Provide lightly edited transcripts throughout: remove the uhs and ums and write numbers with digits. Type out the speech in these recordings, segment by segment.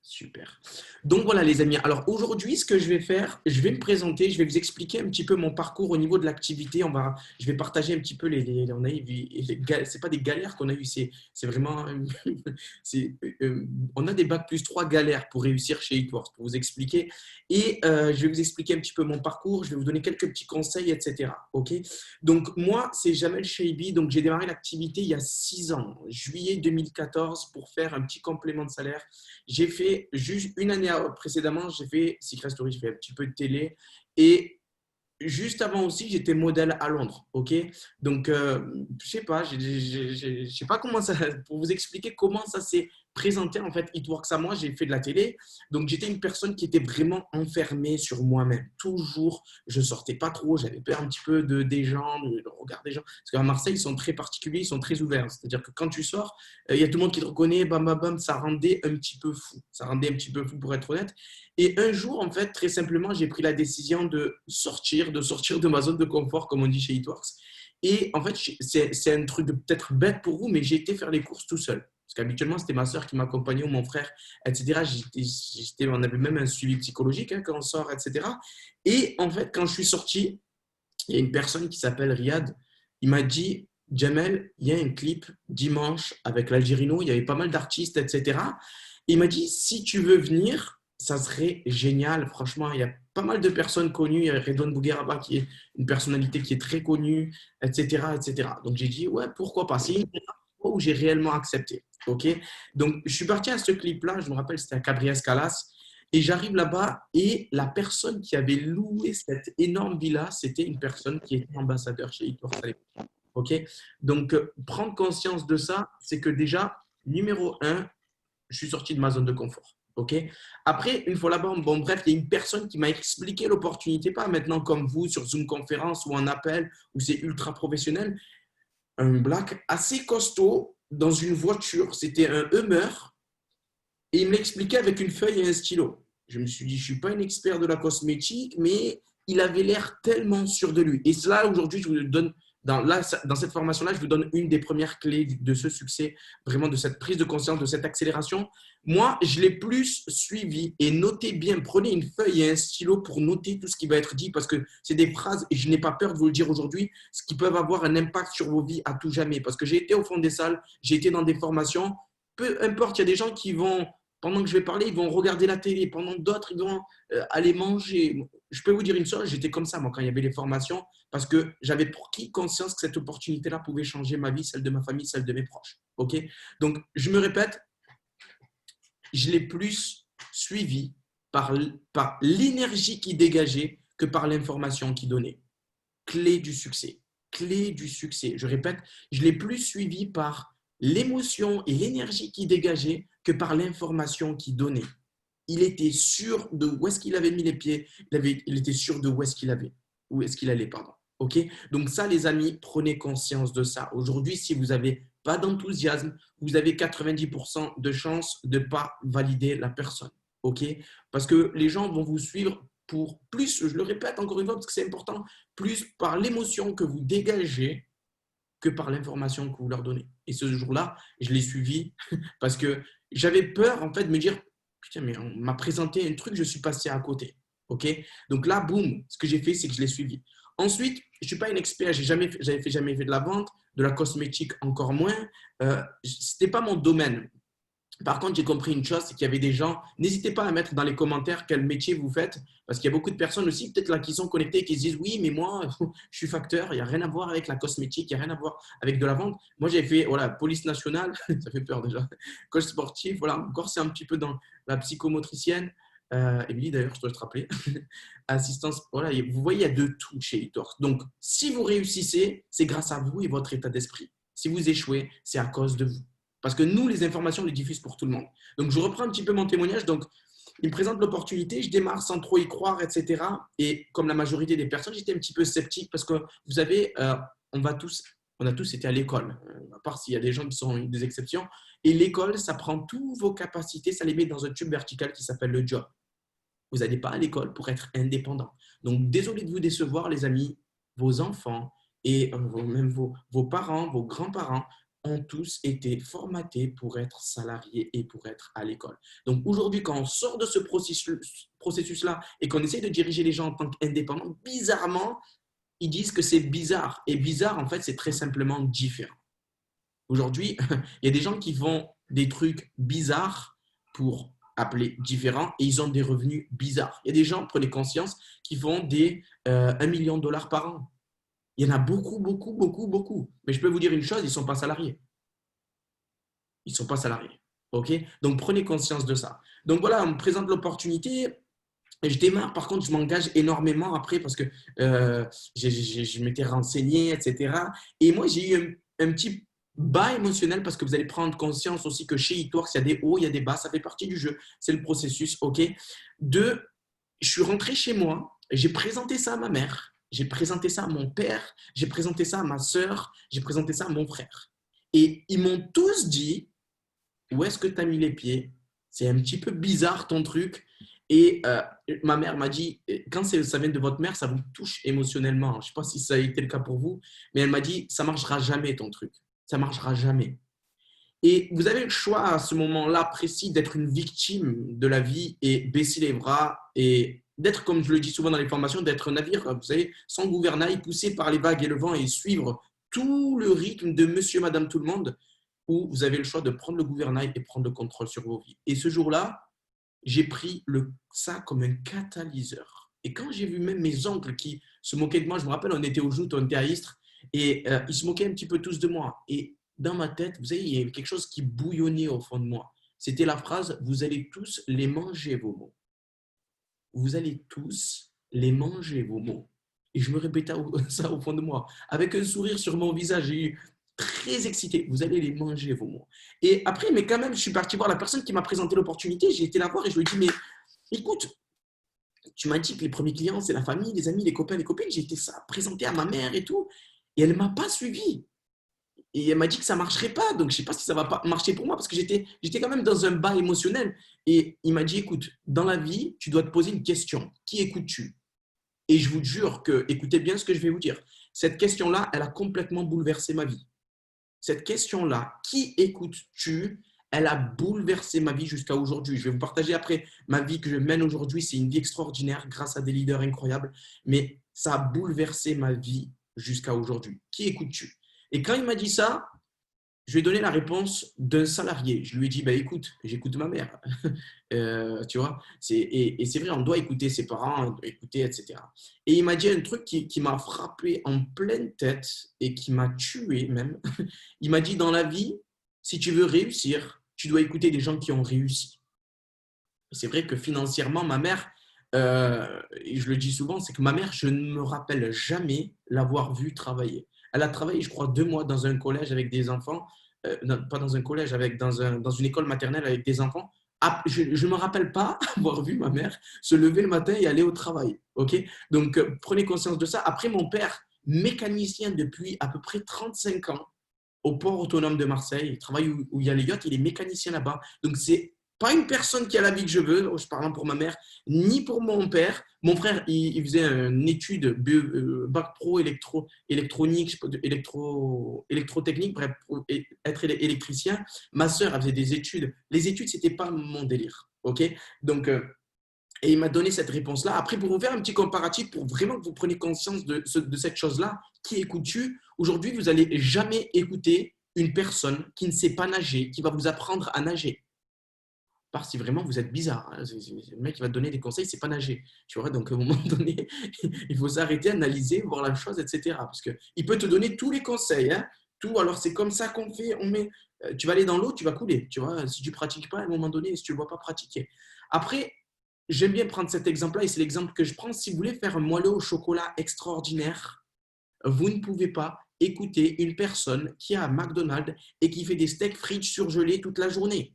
Super. Donc voilà les amis. Alors aujourd'hui, ce que je vais faire, je vais me présenter, je vais vous expliquer un petit peu mon parcours au niveau de l'activité. Je vais partager un petit peu on a eu, c'est pas des galères qu'on a eues, c'est vraiment, c'est, on a des bac plus 3 galères pour réussir chez Eatworks, pour vous expliquer. Et je vais vous expliquer un petit peu mon parcours, je vais vous donner quelques petits conseils, etc. Ok. Donc moi, c'est Jamel Cheibi. Donc j'ai démarré l'activité il y a 6 ans, juillet 2014, pour faire un petit complément de salaire. J'ai fait juste une année précédemment, j'ai fait Secret Story, j'ai fait un petit peu de télé. Et juste avant aussi, j'étais modèle à Londres. Ok. Donc, je sais pas, je sais pas comment ça, pour vous expliquer comment ça s'est présenté en fait. It Works à moi, j'ai fait de la télé. Donc, j'étais une personne qui était vraiment enfermée sur moi-même. Toujours, je sortais pas trop. J'avais peur un petit peu des gens, de regard des gens. Parce qu'à Marseille, ils sont très particuliers, ils sont très ouverts. C'est-à-dire que quand tu sors, il y a tout le monde qui te reconnaît, bam, bam, bam. Ça rendait un petit peu fou. Ça rendait un petit peu fou pour être honnête. Et un jour, en fait, très simplement, j'ai pris la décision de sortir de ma zone de confort, comme on dit chez Eatworks. Et en fait, c'est un truc peut-être bête pour vous, mais j'ai été faire les courses tout seul. Parce qu'habituellement, c'était ma soeur qui m'accompagnait ou mon frère, etc. On avait même un suivi psychologique hein, quand on sort, etc. Et en fait, quand je suis sorti, il y a une personne qui s'appelle Riyad. Il m'a dit, Jamel, il y a un clip dimanche avec l'Algérino, il y avait pas mal d'artistes, etc. Il m'a dit, si tu veux venir, ça serait génial. Franchement, il y a pas mal de personnes connues. Il y a Redouane Bougueraba qui est une personnalité qui est très connue, etc. etc. Donc j'ai dit, ouais, pourquoi pas. C'est une fois où j'ai réellement accepté. Ok. Donc je suis parti à ce clip-là, je me rappelle, c'était à Cabriès Calas. Et j'arrive là-bas et la personne qui avait loué cette énorme villa, c'était une personne qui était ambassadeur chez Eatworks à l'époque. Ok. Donc, prendre conscience de ça, c'est que déjà, numéro un, je suis sorti de ma zone de confort. Ok. Après, une fois là-bas, bon, bref, il y a une personne qui m'a expliqué l'opportunité, pas maintenant comme vous sur Zoom conférence ou un appel où c'est ultra professionnel, un black assez costaud dans une voiture, c'était un Hummer, et il me l'expliquait avec une feuille et un stylo. Je me suis dit, je ne suis pas un expert de la cosmétique, mais il avait l'air tellement sûr de lui. Et cela, aujourd'hui, je vous donne, dans cette formation-là, je vous donne une des premières clés de ce succès, vraiment de cette prise de conscience, de cette accélération. Moi, je l'ai plus suivi et notez bien, prenez une feuille et un stylo pour noter tout ce qui va être dit, parce que c'est des phrases, et je n'ai pas peur de vous le dire aujourd'hui, ce qui peuvent avoir un impact sur vos vies à tout jamais. Parce que j'ai été au fond des salles, j'ai été dans des formations, peu importe, il y a des gens qui vont pendant que je vais parler, ils vont regarder la télé. Pendant d'autres, ils vont aller manger. Je peux vous dire une chose, j'étais comme ça, moi, quand il y avait les formations, parce que j'avais pris conscience que cette opportunité-là pouvait changer ma vie, celle de ma famille, celle de mes proches. Ok. Donc, je me répète, je l'ai plus suivi par l'énergie qui dégageait que par l'information qui donnait. Clé du succès. Clé du succès. Je répète, je l'ai plus suivi par l'émotion et l'énergie qui dégageait que par l'information qui donnait. Il était sûr de où est-ce qu'il avait mis les pieds, il était sûr de où est-ce qu'il allait, pardon. Ok. Donc ça, les amis, prenez conscience de ça. Aujourd'hui, si vous n'avez pas d'enthousiasme, vous avez 90% de chances de ne pas valider la personne. Ok. Parce que les gens vont vous suivre pour plus, je le répète encore une fois parce que c'est important, plus par l'émotion que vous dégagez que par l'information que vous leur donnez. Et ce jour-là, je l'ai suivi parce que j'avais peur en fait de me dire putain, mais on m'a présenté un truc, je suis passé à côté. Ok. Donc là, boum, ce que j'ai fait, c'est que je l'ai suivi. Ensuite, je ne suis pas un expert, jamais fait de la vente, de la cosmétique encore moins. Ce n'était pas mon domaine. Par contre, j'ai compris une chose, c'est qu'il y avait des gens, n'hésitez pas à mettre dans les commentaires quel métier vous faites, parce qu'il y a beaucoup de personnes aussi, peut-être là, qui sont connectées et qui se disent, oui, mais moi, je suis facteur, il n'y a rien à voir avec la cosmétique, il n'y a rien à voir avec de la vente. Moi, j'ai fait, voilà, police nationale, ça fait peur déjà, coach sportif, voilà, encore c'est un petit peu dans la psychomotricienne. Émilie, d'ailleurs, je dois te rappeler. Assistance, voilà, vous voyez, il y a de tout chez Etor. Donc, si vous réussissez, c'est grâce à vous et votre état d'esprit. Si vous échouez, c'est à cause de vous. Parce que nous, les informations, on les diffuse pour tout le monde. Donc, je reprends un petit peu mon témoignage. Donc, il me présente l'opportunité, je démarre sans trop y croire, etc. Et comme la majorité des personnes, j'étais un petit peu sceptique parce que, vous savez, on a tous été à l'école, à part s'il y a des gens qui sont des exceptions. Et l'école, ça prend toutes vos capacités, ça les met dans un tube vertical qui s'appelle le job. Vous n'allez pas à l'école pour être indépendant. Donc, désolé de vous décevoir, les amis, vos enfants et même vos parents, vos grands-parents ont tous été formatés pour être salariés et pour être à l'école. Donc aujourd'hui, quand on sort de ce processus-là et qu'on essaie de diriger les gens en tant qu'indépendants, bizarrement, ils disent que c'est bizarre. Et bizarre, en fait, c'est très simplement différent. Aujourd'hui, il y a des gens qui font des trucs bizarres pour appeler différents et ils ont des revenus bizarres. Il y a des gens, prenez conscience, qui font des 1 million de dollars par an. Il y en a beaucoup, beaucoup, beaucoup, beaucoup. Mais je peux vous dire une chose, ils ne sont pas salariés. Ils ne sont pas salariés. OK? Donc, prenez conscience de ça. Donc, voilà, on me présente l'opportunité. Je démarre, par contre, je m'engage énormément après parce que je m'étais renseigné, etc. Et moi, j'ai eu un petit bas émotionnel parce que vous allez prendre conscience aussi que chez Eatworks, il y a des hauts, il y a des bas, ça fait partie du jeu, c'est le processus, ok. Deux, je suis rentré chez moi, j'ai présenté ça à ma mère, j'ai présenté ça à mon père, j'ai présenté ça à ma soeur, j'ai présenté ça à mon frère. Et ils m'ont tous dit, où est-ce que tu as mis les pieds? C'est un petit peu bizarre ton truc. Et ma mère m'a dit, quand ça vient de votre mère, ça vous touche émotionnellement. Je ne sais pas si ça a été le cas pour vous, mais elle m'a dit, ça ne marchera jamais ton truc. Ça ne marchera jamais. Et vous avez le choix à ce moment-là précis d'être une victime de la vie et baisser les bras et d'être, comme je le dis souvent dans les formations, d'être un navire, vous savez, sans gouvernail, poussé par les vagues et le vent et suivre tout le rythme de monsieur, madame, tout le monde, ou vous avez le choix de prendre le gouvernail et prendre le contrôle sur vos vies. Et ce jour-là, j'ai pris ça comme un catalyseur. Et quand j'ai vu même mes oncles qui se moquaient de moi, je me rappelle, on était au Joutes, on était à Istres, et ils se moquaient un petit peu tous de moi. Et dans ma tête, vous savez, il y avait quelque chose qui bouillonnait au fond de moi. C'était la phrase, vous allez tous les manger, vos mots. Vous allez tous les manger, vos mots. Et je me répétais ça au fond de moi, avec un sourire sur mon visage. J'ai eu très excité. Vous allez les manger, vos mots. Et après, mais quand même, je suis parti voir la personne qui m'a présenté l'opportunité. J'ai été la voir et je lui ai dit, mais écoute, tu m'as dit que les premiers clients, c'est la famille, les amis, les copains, les copines. J'ai été ça présenté à ma mère et tout. Et elle ne m'a pas suivi. Et elle m'a dit que ça ne marcherait pas. Donc, je ne sais pas si ça va pas marcher pour moi parce que j'étais quand même dans un bas émotionnel. Et il m'a dit, écoute, dans la vie, tu dois te poser une question. Qui écoutes-tu? Et je vous jure que, écoutez bien ce que je vais vous dire. Cette question-là, elle a complètement bouleversé ma vie. Cette question-là, qui écoutes-tu? Elle a bouleversé ma vie jusqu'à aujourd'hui. Je vais vous partager après ma vie que je mène aujourd'hui. C'est une vie extraordinaire grâce à des leaders incroyables, mais ça a bouleversé ma vie jusqu'à aujourd'hui. Qui écoutes-tu? Et quand il m'a dit ça, je lui ai donné la réponse d'un salarié. Je lui ai dit, bah, écoute, j'écoute ma mère. Tu vois, et c'est vrai, on doit écouter ses parents, on doit écouter, etc. Et il m'a dit un truc qui m'a frappé en pleine tête et qui m'a tué même. Il m'a dit, dans la vie, si tu veux réussir, tu dois écouter des gens qui ont réussi. C'est vrai que financièrement, ma mère, et je le dis souvent, c'est que ma mère, je ne me rappelle jamais l'avoir vue travailler. Elle a travaillé, je crois, 2 mois dans un collège avec des enfants, non, pas dans un collège, dans une école maternelle avec des enfants. Ah, je ne me rappelle pas avoir vu ma mère se lever le matin et aller au travail. Ok. Donc, prenez conscience de ça. Après, mon père, mécanicien depuis à peu près 35 ans, au port autonome de Marseille, il travaille où il y a les yachts, il est mécanicien là-bas. Donc, c'est pas une personne qui a la vie que je veux, je parle pour ma mère, ni pour mon père. Mon frère, il faisait une étude bac pro électronique, électrotechnique, bref, pour être électricien. Ma sœur, elle faisait des études. Les études, c'était pas mon délire. OK? Donc, et il m'a donné cette réponse-là. Après, pour vous faire un petit comparatif, pour vraiment que vous preniez conscience de cette chose-là, qui écoutes-tu? Aujourd'hui, vous n'allez jamais écouter une personne qui ne sait pas nager, qui va vous apprendre à nager. Part si vraiment vous êtes bizarre. Hein. Le mec qui va te donner des conseils, c'est pas nager. Tu vois, donc à un moment donné, il faut s'arrêter, analyser, voir la chose, etc. Parce qu'il peut te donner tous les conseils. Hein, tout, alors c'est comme ça qu'on fait. Tu vas aller dans l'eau, tu vas couler. Tu vois, si tu ne pratiques pas, à un moment donné, si tu ne le vois pas pratiquer. Après, j'aime bien prendre cet exemple-là et c'est l'exemple que je prends. Si vous voulez faire un moelleux au chocolat extraordinaire, vous ne pouvez pas écouter une personne qui est à McDonald's et qui fait des steaks frites surgelés toute la journée.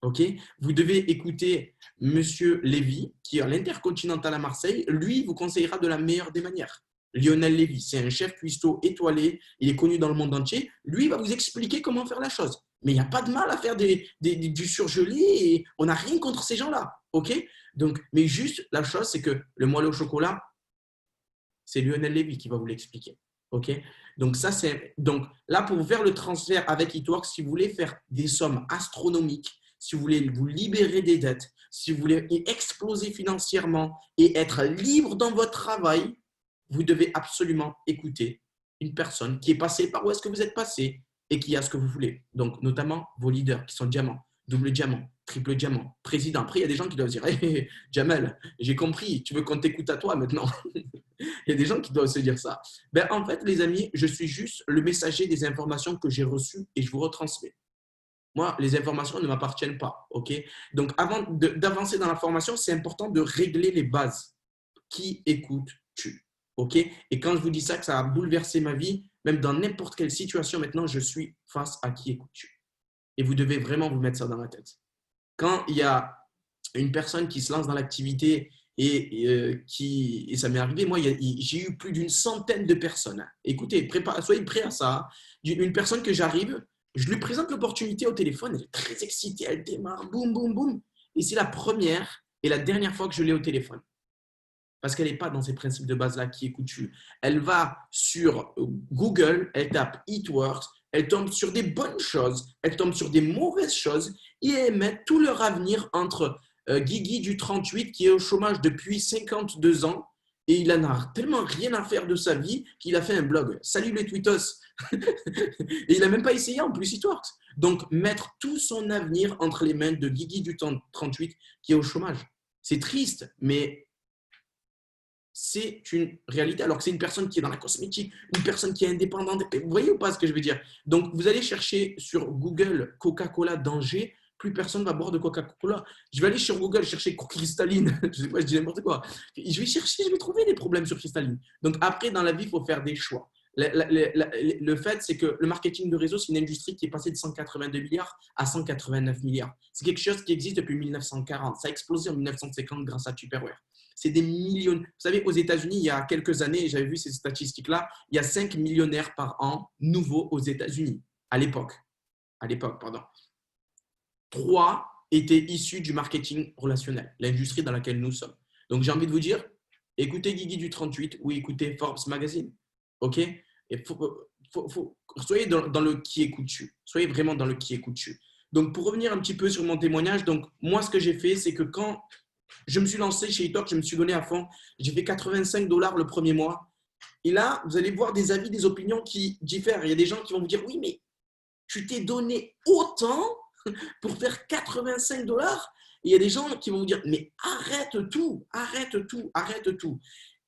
Okay, vous devez écouter Monsieur Lévy, qui est à l'Intercontinental à Marseille. Lui, vous conseillera de la meilleure des manières. Lionel Lévy, c'est un chef cuistot étoilé. Il est connu dans le monde entier. Lui, il va vous expliquer comment faire la chose. Mais il n'y a pas de mal à faire du surgelé et on n'a rien contre ces gens-là. Okay, donc, mais juste, la chose, c'est que le moelleux au chocolat, c'est Lionel Lévy qui va vous l'expliquer. Okay, Donc, donc là, pour faire le transfert avec eTworks, si vous voulez faire des sommes astronomiques, si vous voulez vous libérer des dettes, si vous voulez exploser financièrement et être libre dans votre travail, vous devez absolument écouter une personne qui est passée par où est-ce que vous êtes passé et qui a ce que vous voulez. Donc, notamment vos leaders qui sont diamants, double diamant, triple diamant, président. Après, il y a des gens qui doivent dire hey, Jamel, j'ai compris, tu veux qu'on t'écoute à toi maintenant. Il y a des gens qui doivent se dire ça. Ben, en fait, les amis, je suis juste le messager des informations que j'ai reçues et je vous retransmets. Moi, les informations ne m'appartiennent pas. Ok. Donc, avant d'avancer dans la formation, c'est important de régler les bases. Qui écoutes-tu? Ok. Et quand je vous dis ça, que ça a bouleversé ma vie, même dans n'importe quelle situation, maintenant, je suis face à qui écoutes-tu? Et vous devez vraiment vous mettre ça dans la tête. Quand il y a une personne qui se lance dans l'activité et ça m'est arrivé, moi, j'ai eu plus d'une centaine de personnes. Écoutez, soyez prêts à ça. Une personne que j'arrive, je lui présente l'opportunité au téléphone, elle est très excitée, elle démarre, boum, boum, boum. Et c'est la première et la dernière fois que je l'ai au téléphone. Parce qu'elle n'est pas dans ces principes de base-là qui écoute-tu. Elle va sur Google, elle tape eTworks, elle tombe sur des bonnes choses, elle tombe sur des mauvaises choses et elle met tout leur avenir entre Guigui du 38 qui est au chômage depuis 52 ans et il en a tellement rien à faire de sa vie qu'il a fait un blog. Salut les tweetos. Et il n'a même pas essayé en plus eTworks. Donc mettre tout son avenir entre les mains de Guigui du 38 qui est au chômage. C'est triste, mais c'est une réalité, alors que c'est une personne qui est dans la cosmétique, une personne qui est indépendante. Vous voyez ou pas ce que je veux dire? Donc, vous allez chercher sur Google Coca-Cola danger, plus personne ne va boire de Coca-Cola. Je vais aller sur Google chercher cristalline, je sais pas, je dis n'importe quoi. Je vais chercher, je vais trouver des problèmes sur cristalline. Donc, après, dans la vie, il faut faire des choix. Le fait, c'est que le marketing de réseau, c'est une industrie qui est passée de 182 milliards à 189 milliards. C'est quelque chose qui existe depuis 1940. Ça a explosé en 1950 grâce à Tupperware. C'est des millions. Vous savez, aux États-Unis, il y a quelques années, j'avais vu ces statistiques-là, il y a 5 millionnaires par an nouveaux aux États-Unis, à l'époque. À l'époque, pardon. 3 étaient issus du marketing relationnel, l'industrie dans laquelle nous sommes. Donc, j'ai envie de vous dire, écoutez Guigui du 38 ou écoutez Forbes Magazine. OK? Et soyez dans le qui écoute-tu. Soyez vraiment dans le qui écoute-tu. Donc, pour revenir un petit peu sur mon témoignage, donc moi, ce que j'ai fait, c'est que quand je me suis lancé chez eTalk, je me suis donné à fond. J'ai fait 85 $ le premier mois. Et là, vous allez voir des avis, des opinions qui diffèrent. Il y a des gens qui vont vous dire, oui, mais tu t'es donné autant pour faire 85 $. Et il y a des gens qui vont vous dire, mais arrête tout, arrête tout, arrête tout.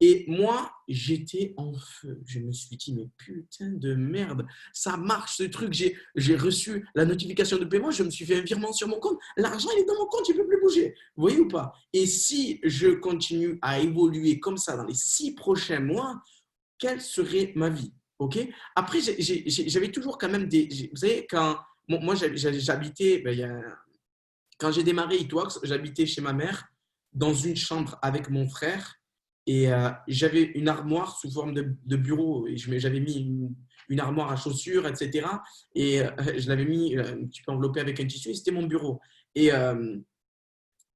Et moi, j'étais en feu. Je me suis dit, mais putain de merde, ça marche ce truc. J'ai reçu la notification de paiement, je me suis fait un virement sur mon compte. L'argent, il est dans mon compte, il ne peut plus bouger. Vous voyez ou pas? Et si je continue à évoluer comme ça dans les 6 prochains mois, quelle serait ma vie? Ok. Après, j'avais toujours quand même des. Vous savez, quand moi, j'habitais, quand j'ai démarré eTworks, j'habitais chez ma mère dans une chambre avec mon frère et j'avais une armoire sous forme de bureau. Et j'avais mis une armoire à chaussures, etc. Et je l'avais mis un petit peu enveloppé avec un tissu et c'était mon bureau. Et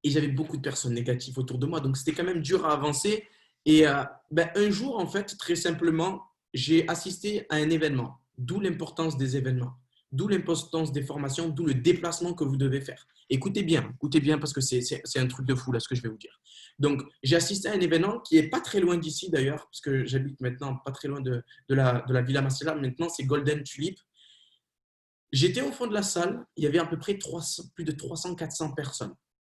j'avais beaucoup de personnes négatives autour de moi. Donc, c'était quand même dur à avancer. Et un jour, en fait, très simplement, j'ai assisté à un événement. D'où l'importance des événements. D'où l'importance des formations, d'où le déplacement que vous devez faire. Écoutez bien parce que c'est un truc de fou là ce que je vais vous dire. Donc, j'ai assisté à un événement qui est pas très loin d'ici d'ailleurs, parce que j'habite maintenant pas très loin de la Villa Marcella. Maintenant, c'est Golden Tulip. J'étais au fond de la salle, il y avait à peu près plus de 300-400 personnes.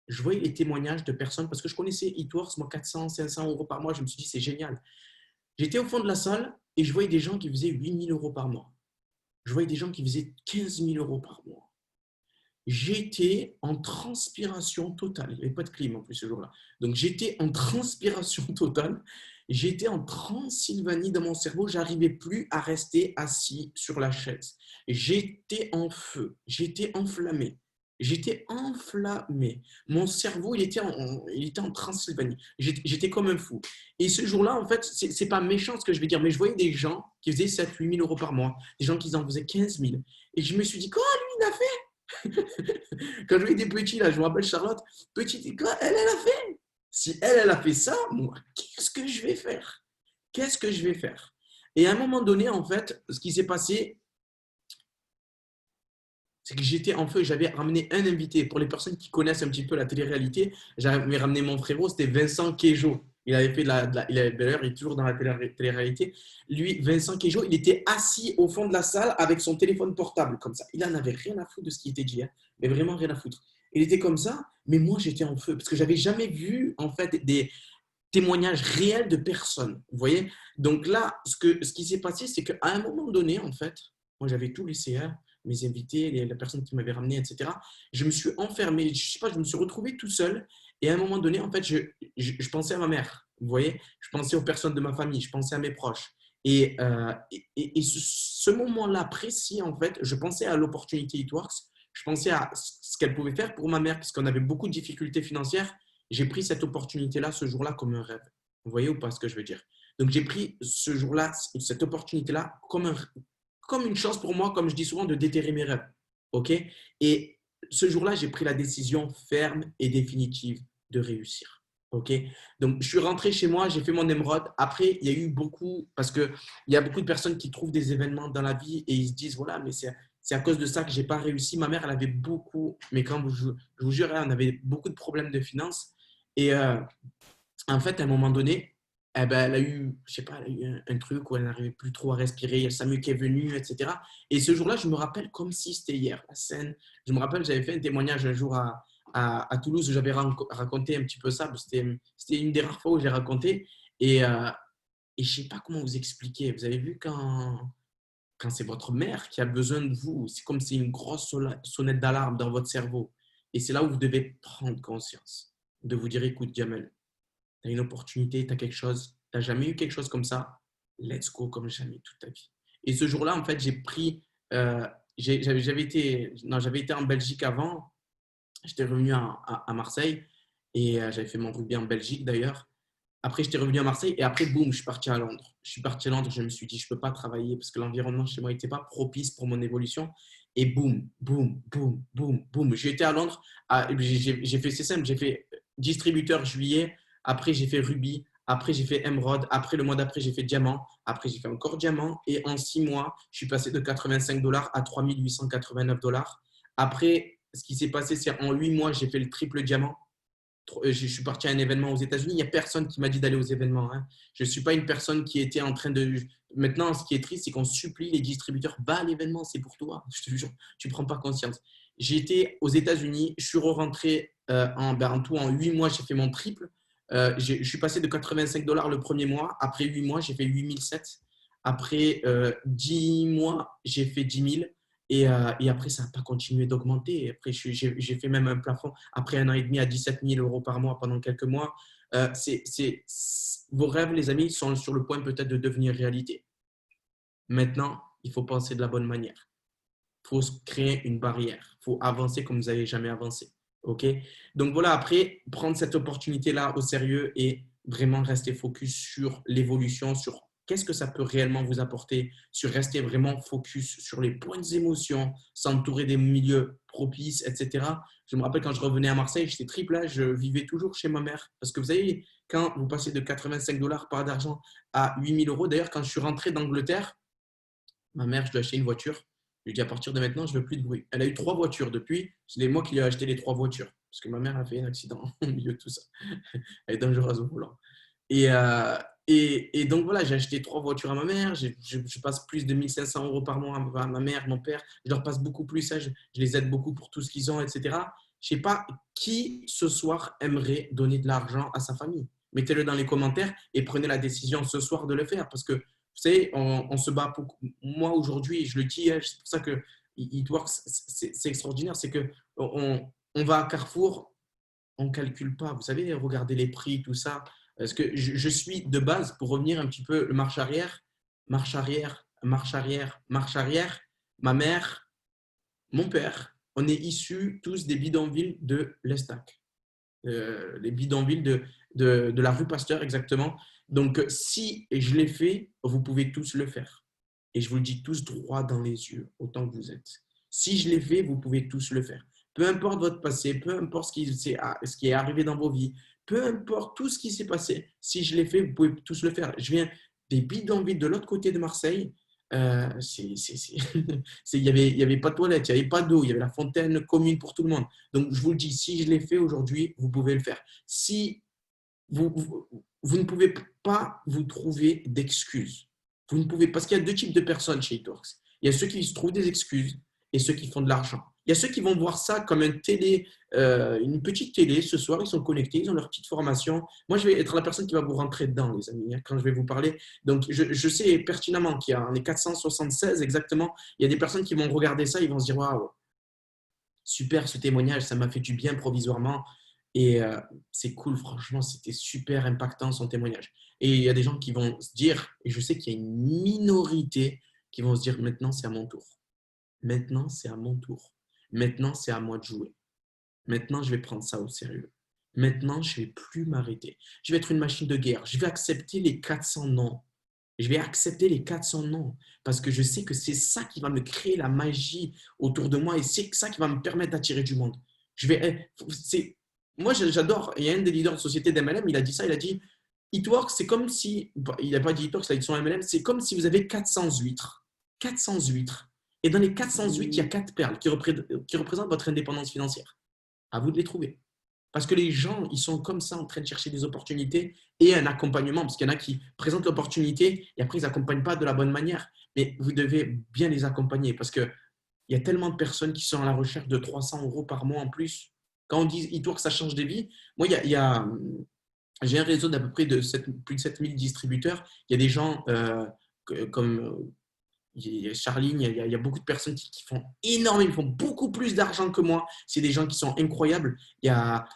Je voyais les témoignages de personnes, parce que je connaissais eTworks, moi 400-500 € par mois, je me suis dit c'est génial. J'étais au fond de la salle et je voyais des gens qui faisaient 8 000 € par mois. Je voyais des gens qui faisaient 15 000 € par mois. J'étais en transpiration totale. Il n'y avait pas de clim en plus ce jour-là. Donc j'étais en transpiration totale. J'étais en Transylvanie dans mon cerveau. Je n'arrivais plus à rester assis sur la chaise. J'étais en feu. J'étais enflammé. J'étais enflammé. Mon cerveau, il était en Transylvanie. J'étais comme un fou. Et ce jour-là, en fait, ce n'est pas méchant ce que je vais dire, mais je voyais des gens qui faisaient 7 000 – 8 000 € par mois. Des gens qui en faisaient 15 000. Et je me suis dit, quoi, lui, il a fait? Quand je voyais des petits, là, je me rappelle Charlotte, petite, quoi, elle a fait. Si elle a fait ça, moi, qu'est-ce que je vais faire? Qu'est-ce que je vais faire? Et à un moment donné, en fait, ce qui s'est passé, c'est que j'étais en feu. J'avais ramené un invité. Pour les personnes qui connaissent un petit peu la télé-réalité, j'avais ramené mon frérot, c'était Vincent Queijo. Il avait fait d'ailleurs, il est toujours dans la télé-réalité. Lui, Vincent Queijo, il était assis au fond de la salle avec son téléphone portable, comme ça. Il n'en avait rien à foutre de ce qui était dit, hein, mais vraiment rien à foutre. Il était comme ça, mais moi, j'étais en feu parce que j'avais jamais vu, en fait, des témoignages réels de personnes. Vous voyez? Donc là, ce qui s'est passé, c'est qu'à un moment donné, en fait, moi, j'avais tout laissé, hein, mes invités, la personne qui m'avait ramené, etc. Je me suis enfermé, je sais pas, je me suis retrouvé tout seul. Et à un moment donné, en fait, je pensais à ma mère. Vous voyez? Je pensais aux personnes de ma famille, je pensais à mes proches. Et ce moment-là précis, en fait, je pensais à l'opportunité It Works. Je pensais à ce qu'elle pouvait faire pour ma mère, parce qu'on avait beaucoup de difficultés financières. J'ai pris cette opportunité-là, ce jour-là, comme un rêve. Vous voyez ou pas ce que je veux dire? Donc, j'ai pris ce jour-là, cette opportunité-là, comme une chance pour moi, comme je dis souvent, de déterrer mes rêves. OK? Et ce jour-là, j'ai pris la décision ferme et définitive de réussir. OK? Donc, je suis rentré chez moi, j'ai fait mon émeraude. Après, il y a eu beaucoup, parce qu'il y a beaucoup de personnes qui trouvent des événements dans la vie et ils se disent, voilà, mais c'est à cause de ça que je n'ai pas réussi. Ma mère, elle avait beaucoup, mais quand je vous jure, elle avait beaucoup de problèmes de finances. Et en fait, à un moment donné, eh ben, elle a eu, je sais pas, elle a eu un truc où elle n'arrivait plus trop à respirer, il y a Samu qui est venu, etc. Et ce jour-là, je me rappelle comme si c'était hier, la scène. Je me rappelle, j'avais fait un témoignage un jour à Toulouse où j'avais raconté un petit peu ça. C'était une des rares fois où j'ai raconté. Et je ne sais pas comment vous expliquer. Vous avez vu quand c'est votre mère qui a besoin de vous, c'est comme si une grosse sonnette d'alarme dans votre cerveau. Et c'est là où vous devez prendre conscience, de vous dire, écoute, Jamel, tu as une opportunité, tu as quelque chose, tu n'as jamais eu quelque chose comme ça, let's go comme jamais toute ta vie. Et ce jour-là, en fait, j'ai pris, j'avais été, non, j'avais été en Belgique avant, j'étais revenu à Marseille et j'avais fait mon rugby en Belgique d'ailleurs. Après, j'étais revenu à Marseille et après, boum, je suis parti à Londres. Je suis parti à Londres, je me suis dit, je ne peux pas travailler parce que l'environnement chez moi n'était pas propice pour mon évolution. Et boum, boum, boum, boum, boum. J'ai été à Londres, j'ai fait, c'est simple, j'ai fait distributeur juillet, après j'ai fait rubis, après j'ai fait émeraude, après le mois d'après j'ai fait diamant, après j'ai fait encore diamant et en 6 mois, je suis passé de 85 $ à 3 889 $. Après, ce qui s'est passé, c'est en 8 mois, j'ai fait le triple diamant. Je suis parti à un événement aux États-Unis. Il n'y a personne qui m'a dit d'aller aux événements, hein. Je ne suis pas une personne qui était en train de. Maintenant, ce qui est triste, c'est qu'on supplie les distributeurs. Bah, l'événement, c'est pour toi. Je te jure, tu ne prends pas conscience. J'ai été aux États-Unis. Je suis rentré en tout en 8 mois. J'ai fait mon triple. Je suis passé de 85 $ le premier mois. Après 8 mois, j'ai fait 8 700. Après 10 mois, j'ai fait 10 000. Et après, ça n'a pas continué d'augmenter. Après, j'ai fait même un plafond, après 1 an et demi, à 17 000 € par mois pendant quelques mois. Vos rêves, les amis, sont sur le point peut-être de devenir réalité. Maintenant, il faut penser de la bonne manière. Il faut se créer une barrière. Il faut avancer comme vous n'avez jamais avancé. OK? Donc voilà, après, prendre cette opportunité-là au sérieux et vraiment rester focus sur l'évolution, sur qu'est-ce que ça peut réellement vous apporter, sur rester vraiment focus sur les bonnes émotions, s'entourer des milieux propices, etc. Je me rappelle quand je revenais à Marseille, j'étais triple là, je vivais toujours chez ma mère. Parce que vous savez, quand vous passez de 85 $ par d'argent à 8 000 €, d'ailleurs, quand je suis rentré d'Angleterre, ma mère, je lui ai acheté une voiture. Je lui ai dit à partir de maintenant, je ne veux plus de bruit. Elle a eu 3 voitures depuis. C'est moi qui lui ai acheté les 3 voitures. Parce que ma mère a fait un accident au milieu de tout ça. Elle est dangereuse au volant. Et, euh, et donc voilà, j'ai acheté 3 voitures à ma mère. Je passe plus de 1 500 € par mois à ma mère, mon père. Je leur passe beaucoup plus. Je les aide beaucoup pour tout ce qu'ils ont, etc. Je ne sais pas qui ce soir aimerait donner de l'argent à sa famille. Mettez-le dans les commentaires et prenez la décision ce soir de le faire. Parce que vous savez, on se bat pour. Moi, aujourd'hui, je le dis, c'est pour ça que It Works, c'est extraordinaire. C'est qu'on va à Carrefour, on ne calcule pas. Vous savez, regardez les prix, tout ça. Parce que je suis de base, pour revenir un petit peu, le marche arrière, marche arrière, marche arrière, marche arrière. Ma mère, mon père, on est issus tous des bidonvilles de l'Estac. Les bidonvilles de la rue Pasteur, exactement. Donc, si je l'ai fait, vous pouvez tous le faire. Et je vous le dis tous droit dans les yeux, autant que vous êtes. Si je l'ai fait, vous pouvez tous le faire. Peu importe votre passé, peu importe ce qui est arrivé dans vos vies, peu importe tout ce qui s'est passé, si je l'ai fait, vous pouvez tous le faire. des bidonvilles de l'autre côté de Marseille. Il y avait pas de toilette, il n'y avait pas d'eau, il y avait la fontaine commune pour tout le monde. Donc, je vous le dis, si je l'ai fait aujourd'hui, vous pouvez le faire. Si vous ne pouvez pas vous trouver d'excuses. Vous ne pouvez, parce qu'il y a deux types de personnes chez eTworks. Il y a ceux qui se trouvent des excuses et ceux qui font de l'argent. Il y a ceux qui vont voir ça comme une petite télé. Ce soir, ils sont connectés, ils ont leur petite formation. Moi, je vais être la personne qui va vous rentrer dedans, les amis, quand je vais vous parler. Donc, je sais pertinemment qu'il y a les 476 exactement. Il y a des personnes qui vont regarder ça, ils vont se dire waouh, super ce témoignage, ça m'a fait du bien provisoirement. Et c'est cool, franchement, c'était super impactant son témoignage. Et il y a des gens qui vont se dire, et je sais qu'il y a une minorité qui vont se dire maintenant c'est à mon tour. Maintenant c'est à mon tour. Maintenant c'est à moi de jouer. Maintenant je vais prendre ça au sérieux. Maintenant je ne vais plus m'arrêter. Je vais être une machine de guerre. Je vais accepter les 400 non. Je vais accepter les 400 non parce que je sais que c'est ça qui va me créer la magie autour de moi et c'est ça qui va me permettre d'attirer du monde. Moi, j'adore. Il y a un des leaders de société d'MLM, il a dit ça. Il a dit Eatworks, c'est comme si, il n'a pas dit Eatworks, il a dit son MLM, c'est comme si vous avez 400 huîtres. 400 huîtres. Et dans les 400 huîtres, il y a 4 perles qui représentent votre indépendance financière. À vous de les trouver. Parce que les gens, ils sont comme ça en train de chercher des opportunités et un accompagnement. Parce qu'il y en a qui présentent l'opportunité et après, ils n'accompagnent pas de la bonne manière. Mais vous devez bien les accompagner parce qu'il y a tellement de personnes qui sont à la recherche de 300 € par mois en plus. Quand on dit e-tour, ça change des vies, moi, j'ai un réseau d'à peu près plus de 7000 distributeurs. Il y a des gens comme il y a Charline, il y a beaucoup de personnes qui font énormément, ils font beaucoup plus d'argent que moi. C'est des gens qui sont incroyables. Il y a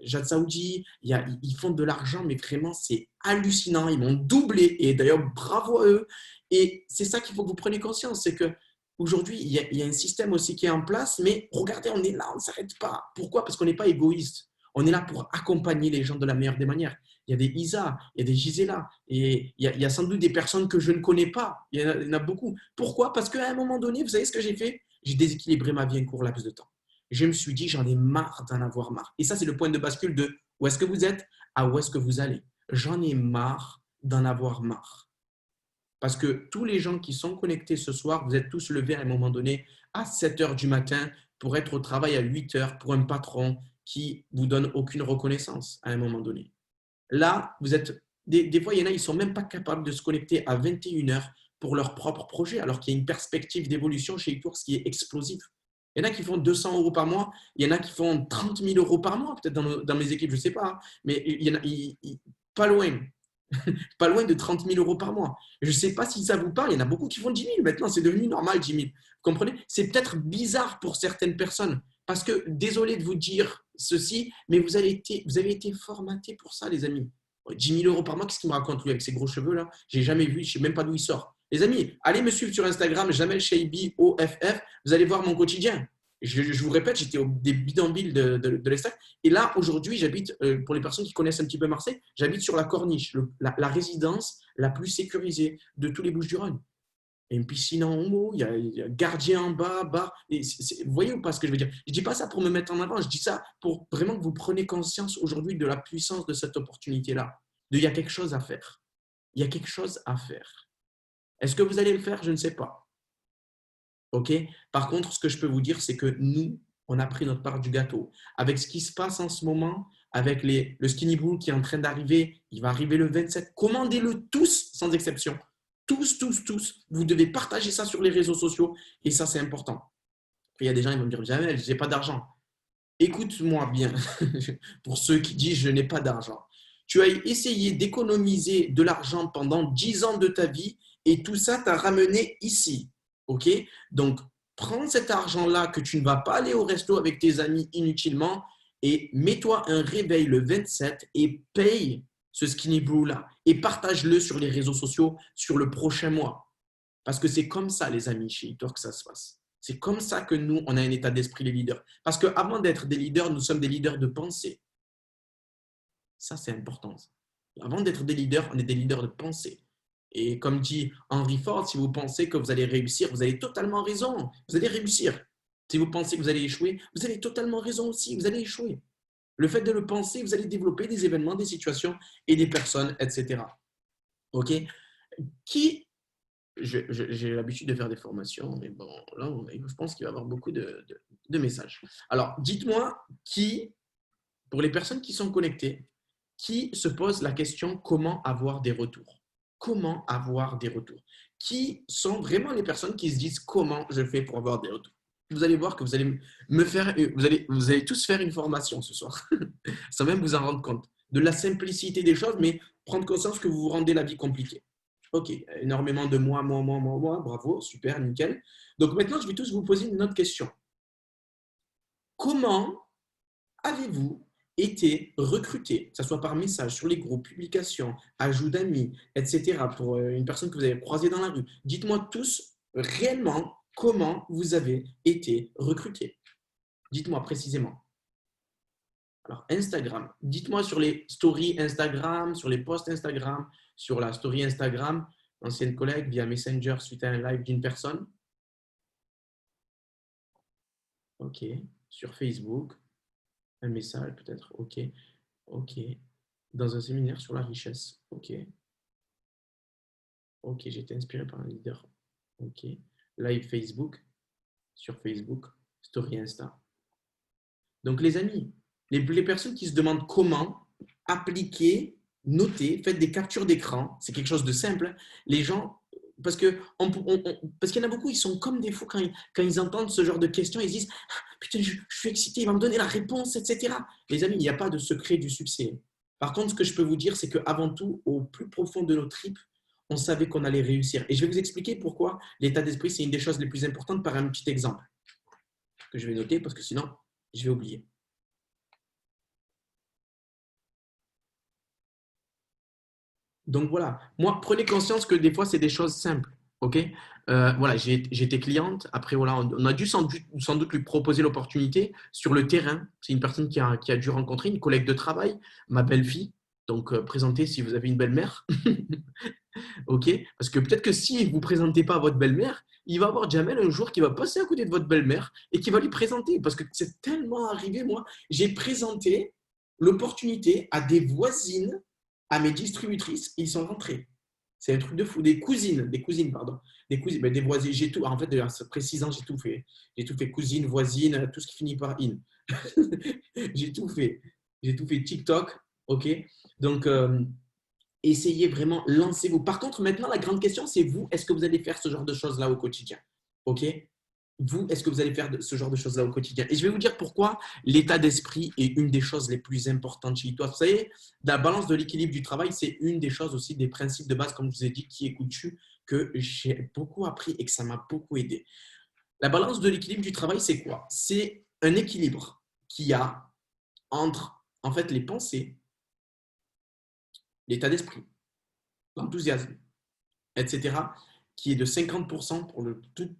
Jad Saoudi, ils font de l'argent, mais vraiment, c'est hallucinant. Ils m'ont doublé. Et d'ailleurs, bravo à eux. Et c'est ça qu'il faut que vous preniez conscience, c'est que aujourd'hui, il y a un système aussi qui est en place, mais regardez, on est là, on ne s'arrête pas. Pourquoi? Parce qu'on n'est pas égoïste. On est là pour accompagner les gens de la meilleure des manières. Il y a des Isa, il y a des Gisela, et il y a sans doute des personnes que je ne connais pas. Il y en a beaucoup. Pourquoi? Parce qu'à un moment donné, vous savez ce que j'ai fait? J'ai déséquilibré ma vie un court laps de temps. Je me suis dit, j'en ai marre d'en avoir marre. Et ça, c'est le point de bascule de où est-ce que vous êtes à où est-ce que vous allez. J'en ai marre d'en avoir marre. Parce que tous les gens qui sont connectés ce soir, vous êtes tous levés à un moment donné à 7 heures du matin pour être au travail à 8 heures pour un patron qui ne vous donne aucune reconnaissance à un moment donné. Là, vous êtes des fois, il y en a, ils ne sont même pas capables de se connecter à 21 heures pour leur propre projet, alors qu'il y a une perspective d'évolution chez eTours qui est explosive. Il y en a qui font 200 € par mois, il y en a qui font 30 000 € par mois, peut-être dans mes équipes, je ne sais pas, mais il y en a pas loin. Pas loin de 30 000 € par mois. Je ne sais pas si ça vous parle, il y en a beaucoup qui font 10 000 maintenant, c'est devenu normal 10 000. Vous comprenez? C'est peut-être bizarre pour certaines personnes, parce que, désolé de vous dire ceci, mais vous avez été formaté pour ça, les amis. 10 000 € par mois, qu'est-ce qu'il me raconte lui avec ses gros cheveux là? J'ai jamais vu, je ne sais même pas d'où il sort. Les amis, allez me suivre sur Instagram, Jamel Shaibi OFF, vous allez voir mon quotidien. Je vous répète, j'étais au des bidonvilles de l'Estac. Et là, aujourd'hui, j'habite, pour les personnes qui connaissent un petit peu Marseille, j'habite sur la Corniche, la résidence la plus sécurisée de tous les Bouches-du-Rhône. Il y a une piscine en haut, il y a gardien en bas, bar. Vous voyez ou pas ce que je veux dire? Je ne dis pas ça pour me mettre en avant, je dis ça pour vraiment que vous preniez conscience aujourd'hui de la puissance de cette opportunité-là. Il y a quelque chose à faire. Il y a quelque chose à faire. Est-ce que vous allez le faire? Je ne sais pas. OK? Par contre, ce que je peux vous dire, c'est que nous, on a pris notre part du gâteau. Avec ce qui se passe en ce moment, avec le Skinny Bull qui est en train d'arriver, il va arriver le 27. Commandez-le tous, sans exception. Tous, tous, tous. Vous devez partager ça sur les réseaux sociaux et ça, c'est important. Après, il y a des gens qui vont me dire, Jamel, je n'ai pas d'argent. Écoute-moi bien, pour ceux qui disent, je n'ai pas d'argent. Tu as essayé d'économiser de l'argent pendant 10 ans de ta vie et tout ça t'a ramené ici. OK? Donc, prends cet argent-là que tu ne vas pas aller au resto avec tes amis inutilement et mets-toi un réveil le 27 et paye ce Skinny Blue-là et partage-le sur les réseaux sociaux sur le prochain mois. Parce que c'est comme ça, les amis, chez eTorque, que ça se passe. C'est comme ça que nous, on a un état d'esprit, les leaders. Parce qu'avant d'être des leaders, nous sommes des leaders de pensée. Ça, c'est important. Avant d'être des leaders, on est des leaders de pensée. Et comme dit Henry Ford, si vous pensez que vous allez réussir, vous avez totalement raison. Vous allez réussir. Si vous pensez que vous allez échouer, vous avez totalement raison aussi. Vous allez échouer. Le fait de le penser, vous allez développer des événements, des situations et des personnes, etc. OK? Qui, j'ai l'habitude de faire des formations, mais bon, là, je pense qu'il va y avoir beaucoup de messages. Alors, dites-moi qui, pour les personnes qui sont connectées, qui se pose la question comment avoir des retours? Comment avoir des retours? Qui sont vraiment les personnes qui se disent comment je fais pour avoir des retours? Vous allez voir que vous allez me faire, vous allez tous faire une formation ce soir, sans même vous en rendre compte. De la simplicité des choses, mais prendre conscience que vous vous rendez la vie compliquée. Ok, énormément de moi, bravo, super, nickel. Donc maintenant, je vais tous vous poser une autre question. Comment avez-vous été recruté, que ce soit par message, sur les groupes, publications, ajout d'amis, etc., pour une personne que vous avez croisée dans la rue? Dites-moi tous réellement comment vous avez été recruté. Dites-moi précisément. Alors, Instagram. Dites-moi sur les stories Instagram, sur les posts Instagram, sur la story Instagram, ancienne collègue via Messenger suite à un live d'une personne. OK. Sur Facebook, un message peut-être. OK. OK. Dans un séminaire sur la richesse. OK. OK, j'ai été inspiré par un leader. OK. Live Facebook, sur Facebook, story Insta. Donc, les amis, les personnes qui se demandent comment appliquer, noter, faites des captures d'écran, c'est quelque chose de simple. Les gens, parce que parce qu'il y en a beaucoup, ils sont comme des fous quand ils entendent ce genre de questions, ils se disent ah, putain, je suis excité, il va me donner la réponse, etc. Les amis, il n'y a pas de secret du succès. Par contre, ce que je peux vous dire, c'est qu'avant tout, au plus profond de nos tripes, on savait qu'on allait réussir. Et je vais vous expliquer pourquoi l'état d'esprit, c'est une des choses les plus importantes par un petit exemple que je vais noter parce que sinon, je vais oublier. Donc voilà, moi, prenez conscience que des fois, c'est des choses simples. OK. Voilà, j'ai été cliente. Après, voilà, on a dû sans doute lui proposer l'opportunité sur le terrain. C'est une personne qui a dû rencontrer une collègue de travail, ma belle-fille. Donc, présentez si vous avez une belle-mère. OK. Parce que peut-être que si vous ne présentez pas à votre belle-mère, il va y avoir Jamel un jour qui va passer à côté de votre belle-mère et qui va lui présenter. Parce que c'est tellement arrivé, moi. J'ai présenté l'opportunité à des voisines, à mes distributrices, et ils sont rentrés. C'est un truc de fou. Des cousines, pardon. Des cousines, ben, des voisines, j'ai tout. En fait, précisant, j'ai tout fait. J'ai tout fait cousine, voisine, tout ce qui finit par in. J'ai tout fait. J'ai tout fait TikTok, ok. Donc, essayez vraiment, lancez-vous. Par contre, maintenant, la grande question, c'est vous, est-ce que vous allez faire ce genre de choses-là au quotidien? Ok. Vous, est-ce que vous allez faire ce genre de choses-là au quotidien? Et je vais vous dire pourquoi l'état d'esprit est une des choses les plus importantes chez toi. Vous savez, la balance de l'équilibre du travail, c'est une des choses aussi, des principes de base, comme je vous ai dit, qui est coutu, que j'ai beaucoup appris et que ça m'a beaucoup aidé. La balance de l'équilibre du travail, c'est quoi? C'est un équilibre qu'il y a entre, en fait, les pensées, l'état d'esprit, l'enthousiasme, etc., qui est de 50% pour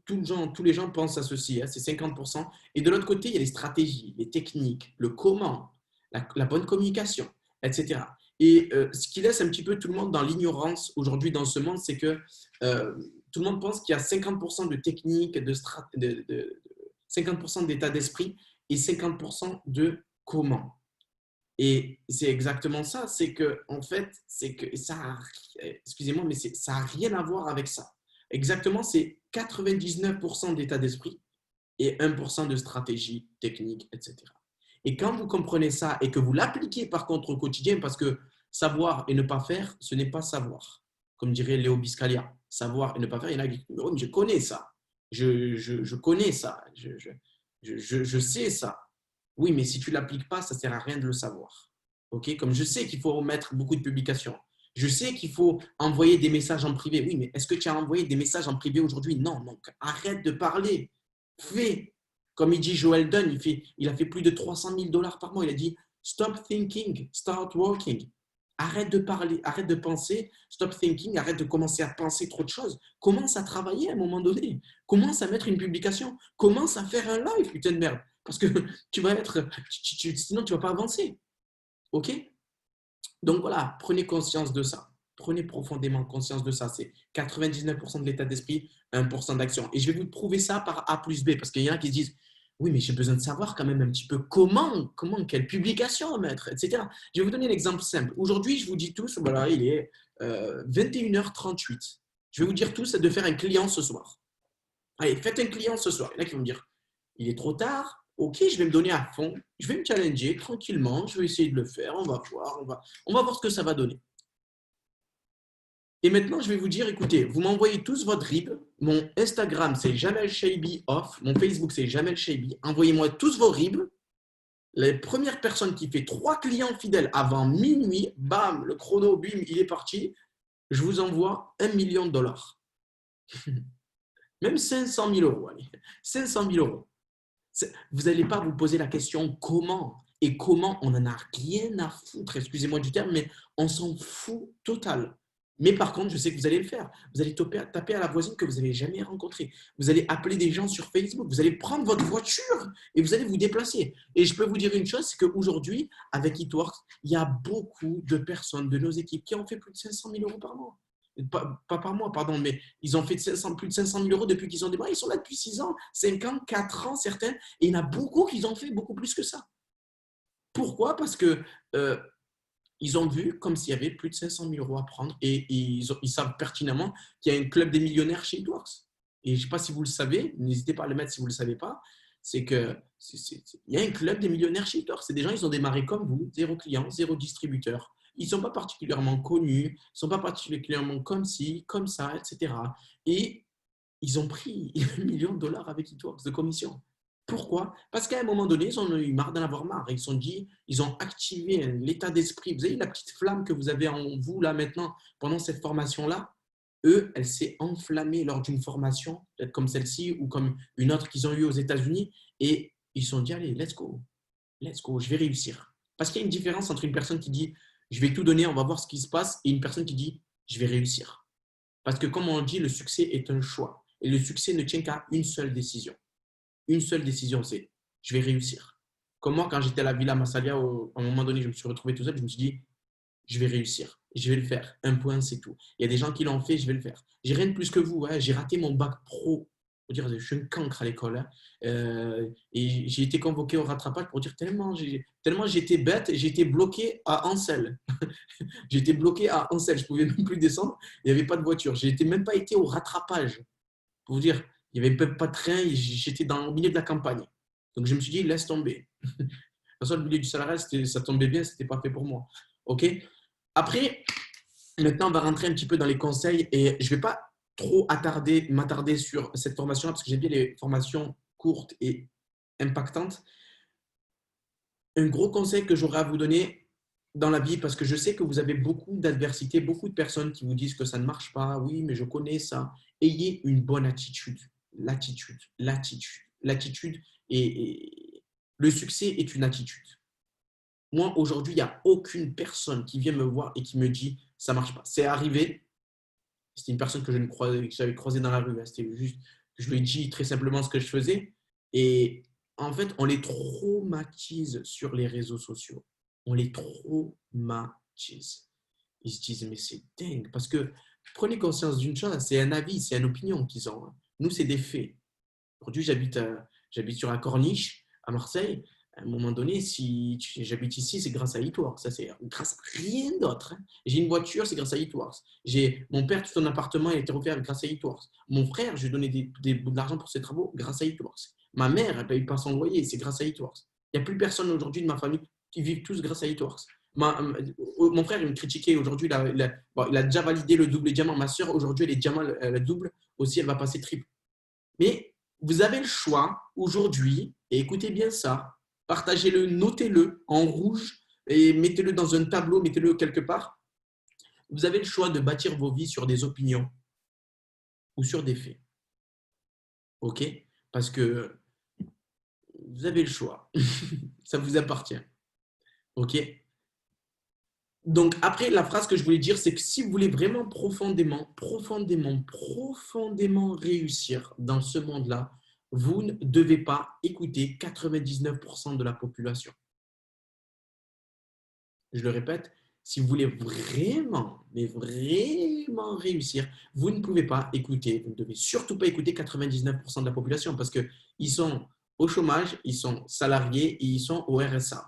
tous les gens pensent à ceci, hein, c'est 50%. Et de l'autre côté, il y a les stratégies, les techniques, le comment, la bonne communication, etc. Et ce qui laisse un petit peu tout le monde dans l'ignorance aujourd'hui dans ce monde, c'est que tout le monde pense qu'il y a 50% de technique, 50% d'état d'esprit et 50% de comment. Et c'est exactement ça, c'est que en fait, c'est que ça, excusez-moi, mais ça n'a rien à voir avec ça. Exactement, c'est 99% d'état d'esprit et 1% de stratégie, technique, etc. Et quand vous comprenez ça et que vous l'appliquez par contre au quotidien, parce que savoir et ne pas faire, ce n'est pas savoir. Comme dirait Léo Biscaglia, savoir et ne pas faire, il y en a qui disent, oh, je connais ça, je connais ça, je sais ça. Oui, mais si tu ne l'appliques pas, ça ne sert à rien de le savoir. Ok. Comme je sais qu'il faut mettre beaucoup de publications. Je sais qu'il faut envoyer des messages en privé. Oui, mais est-ce que tu as envoyé des messages en privé aujourd'hui? Non, donc arrête de parler. Fais. Comme il dit Joel Dunn, il a fait plus de 300 000 dollars par mois. Il a dit stop thinking, start working. Arrête de parler, arrête de penser, stop thinking, arrête de commencer à penser trop de choses. Commence à travailler à un moment donné. Commence à mettre une publication. Commence à faire un live, putain de merde. Parce que tu vas être, sinon tu ne vas pas avancer. OK? Donc voilà, prenez conscience de ça. Prenez profondément conscience de ça. C'est 99% de l'état d'esprit, 1% d'action. Et je vais vous prouver ça par A plus B. Parce qu'il y en a qui se disent Oui, mais j'ai besoin de savoir quand même un petit peu quelle publication mettre, etc. Je vais vous donner un exemple simple. Aujourd'hui, je vous dis tous, voilà, il est 21h38. Je vais vous dire tous de faire un client ce soir. Allez, faites un client ce soir. Il y en a qui vont me dire, il est trop tard. Ok, je vais me donner à fond. Je vais me challenger tranquillement. Je vais essayer de le faire. On va voir. On va voir ce que ça va donner. Et maintenant, je vais vous dire, écoutez, vous m'envoyez tous votre RIB. Mon Instagram, c'est Jamel Shaibi off. Mon Facebook, c'est Jamel Shaibi. Envoyez-moi tous vos RIB. La première personne qui fait 3 clients fidèles avant minuit, bam, le chrono, bim, il est parti. Je vous envoie 1 million de dollars. Même 500 000 euros, allez. 500 000 euros. Vous n'allez pas vous poser la question comment. Et comment, on n'en a rien à foutre, excusez-moi du terme, mais on s'en fout total. Mais par contre, je sais que vous allez le faire. Vous allez taper à la voisine que vous n'avez jamais rencontrée. Vous allez appeler des gens sur Facebook. Vous allez prendre votre voiture et vous allez vous déplacer. Et je peux vous dire une chose, c'est qu'aujourd'hui, avec Eatworks, il y a beaucoup de personnes de nos équipes qui ont fait plus de 500 000 euros par mois. Pas par mois, pardon, mais ils ont fait plus de 500 000 euros depuis qu'ils ont démarré. Ils sont là depuis 6 ans, 5 ans, 4 ans, certains. Et il y en a beaucoup qui ont fait beaucoup plus que ça. Pourquoi? Parce que ils ont vu comme s'il y avait plus de 500 000 euros à prendre et ils savent pertinemment qu'il y a un club des millionnaires chez Eatworks. Et je ne sais pas si vous le savez, n'hésitez pas à le mettre si vous ne le savez pas, c'est qu'il y a un club des millionnaires chez Eatworks. C'est des gens, ils ont démarré comme vous, 0 client, 0 distributeur. Ils ne sont pas particulièrement connus, ils ne sont pas particulièrement comme ci, comme ça, etc. Et ils ont pris 1 million de dollars avec Eatworks de commission. Pourquoi? Parce qu'à un moment donné, ils ont eu marre d'en avoir marre. Ils se sont dit, ils ont activé l'état d'esprit. Vous avez la petite flamme que vous avez en vous là maintenant pendant cette formation-là. Eux, elle s'est enflammée lors d'une formation, peut-être comme celle-ci ou comme une autre qu'ils ont eue aux États-Unis. Et ils se sont dit, allez, let's go, je vais réussir. Parce qu'il y a une différence entre une personne qui dit, je vais tout donner, on va voir ce qui se passe, et une personne qui dit, je vais réussir. Parce que comme on dit, le succès est un choix. Et le succès ne tient qu'à une seule décision. Une seule décision, c'est je vais réussir. Comme moi, quand j'étais à la Villa Massalia, à un moment donné, je me suis retrouvé tout seul, je me suis dit, je vais réussir, je vais le faire. Un point, c'est tout. Il y a des gens qui l'ont fait, je vais le faire. J'ai rien de plus que vous. Hein. J'ai raté mon bac pro. Faut dire, je suis un cancre à l'école. Hein. Et j'ai été convoqué au rattrapage pour dire tellement j'étais bête, j'ai été bloqué à Ansel. J'étais bloqué à Ansel, je ne pouvais même plus descendre, il n'y avait pas de voiture. Je n'étais même pas été au rattrapage. Pour vous dire, il n'y avait même pas de train, j'étais dans le milieu de la campagne. Donc je me suis dit, laisse tomber. De toute façon, le milieu du salariat, ça tombait bien, ce n'était pas fait pour moi. OK? Après, maintenant, on va rentrer un petit peu dans les conseils et je ne vais pas trop m'attarder sur cette formation-là parce que j'aime bien les formations courtes et impactantes. Un gros conseil que j'aurais à vous donner dans la vie, parce que je sais que vous avez beaucoup d'adversités, beaucoup de personnes qui vous disent que ça ne marche pas. Oui, mais je connais ça. Ayez une bonne attitude. L'attitude et le succès est une attitude. Moi, aujourd'hui, il n'y a aucune personne qui vient me voir et qui me dit ça ne marche pas. C'est arrivé. C'était une personne que j'avais croisée dans la rue. C'était juste, je lui ai dit très simplement ce que je faisais. Et en fait, on les traumatise sur les réseaux sociaux. On les traumatise. Ils se disent, mais c'est dingue. Parce que prenez conscience d'une chose, c'est un avis, c'est une opinion qu'ils ont. Nous, c'est des faits. Aujourd'hui, j'habite sur la Corniche, à Marseille. À un moment donné, si j'habite ici, c'est grâce à Eatworks. Ça, c'est grâce à rien d'autre. Hein. J'ai une voiture, c'est grâce à Eatworks. Mon père, tout son appartement, il a été refait grâce à Eatworks. Mon frère, je lui ai donné de l'argent pour ses travaux grâce à Eatworks. Ma mère, elle ne paye pas son loyer, c'est grâce à Eatworks. Il n'y a plus personne aujourd'hui de ma famille qui vivent tous grâce à Eatworks. Mon frère, il me critiquait aujourd'hui. Il a déjà validé le double diamant. Ma soeur, aujourd'hui, elle est diamant, le double. Aussi, elle va passer triple. Mais vous avez le choix aujourd'hui, et écoutez bien ça, partagez-le, notez-le en rouge et mettez-le dans un tableau, mettez-le quelque part. Vous avez le choix de bâtir vos vies sur des opinions ou sur des faits. OK? Parce que vous avez le choix. Ça vous appartient. OK? Donc, après, la phrase que je voulais dire, c'est que si vous voulez vraiment profondément réussir dans ce monde-là, vous ne devez pas écouter 99% de la population. Je le répète, si vous voulez vraiment, mais vraiment réussir, vous ne pouvez pas écouter, vous ne devez surtout pas écouter 99% de la population parce qu'ils sont au chômage, ils sont salariés et ils sont au RSA.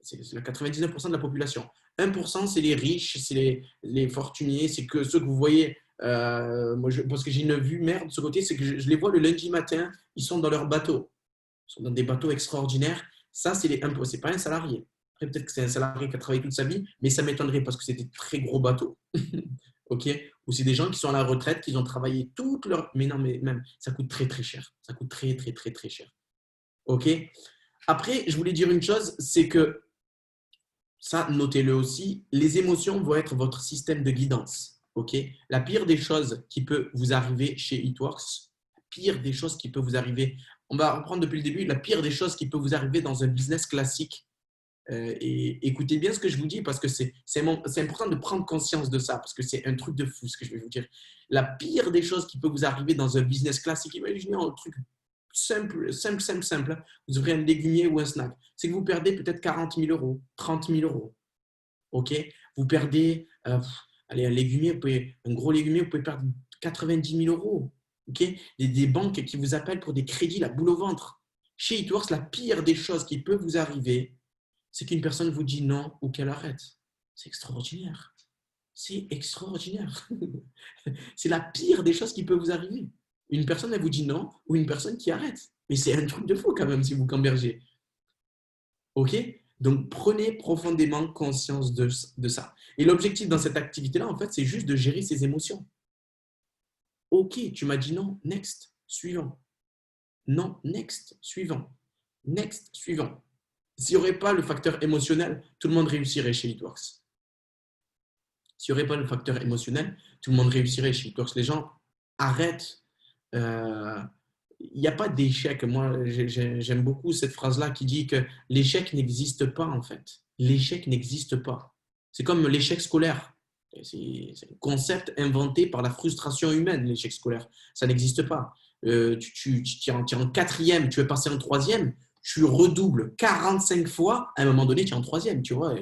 C'est le 99% de la population. 1%, c'est les riches, c'est les fortunés, c'est que ceux que vous voyez. Parce que j'ai une vue merde de ce côté, c'est que je les vois le lundi matin, ils sont dans leur bateau. Ils sont dans des bateaux extraordinaires. Ça, c'est les 1%. C'est pas un salarié. Après, peut-être que c'est un salarié qui a travaillé toute sa vie, mais ça m'étonnerait parce que c'est des très gros bateaux. OK? Ou c'est des gens qui sont à la retraite, qui ont travaillé toute leur. Mais non, mais même, ça coûte très, très cher. Ça coûte très, très, très, très cher. OK? Après, je voulais dire une chose, c'est que ça, notez-le aussi, les émotions vont être votre système de guidance. OK? La pire des choses qui peut vous arriver chez Eatworks, la pire des choses qui peut vous arriver, on va reprendre depuis le début, la pire des choses qui peut vous arriver dans un business classique, et écoutez bien ce que je vous dis parce que c'est important de prendre conscience de ça parce que c'est un truc de fou ce que je vais vous dire. La pire des choses qui peut vous arriver dans un business classique, imaginez un truc simple, simple, simple, simple. Vous ouvrez un légumier ou un snack. C'est que vous perdez peut-être 40 000 euros, 30 000 euros. OK? Vous perdez, allez, un gros légumier, vous pouvez perdre 90 000 euros. OK? Des banques qui vous appellent pour des crédits, la boule au ventre. Chez Eatworks, la pire des choses qui peut vous arriver, c'est qu'une personne vous dit non ou qu'elle arrête. C'est extraordinaire. C'est extraordinaire. C'est la pire des choses qui peut vous arriver. Une personne, elle vous dit non ou une personne qui arrête. Mais c'est un truc de fou quand même si vous cambergez. OK? Donc, prenez profondément conscience de ça. Et l'objectif dans cette activité-là, en fait, c'est juste de gérer ses émotions. OK, tu m'as dit non, next, suivant. Non, next, suivant. Next, suivant. S'il n'y aurait pas le facteur émotionnel, tout le monde réussirait chez Eatworks. S'il n'y aurait pas le facteur émotionnel, tout le monde réussirait chez Eatworks. Les gens arrêtent. Il n'y a pas d'échec. Moi, j'aime beaucoup cette phrase-là qui dit que l'échec n'existe pas, en fait. L'échec n'existe pas. C'est comme l'échec scolaire. C'est un concept inventé par la frustration humaine, l'échec scolaire. Ça n'existe pas. Tu es en quatrième, tu veux passer en troisième, tu redoubles 45 fois, à un moment donné, tu es en troisième, tu vois.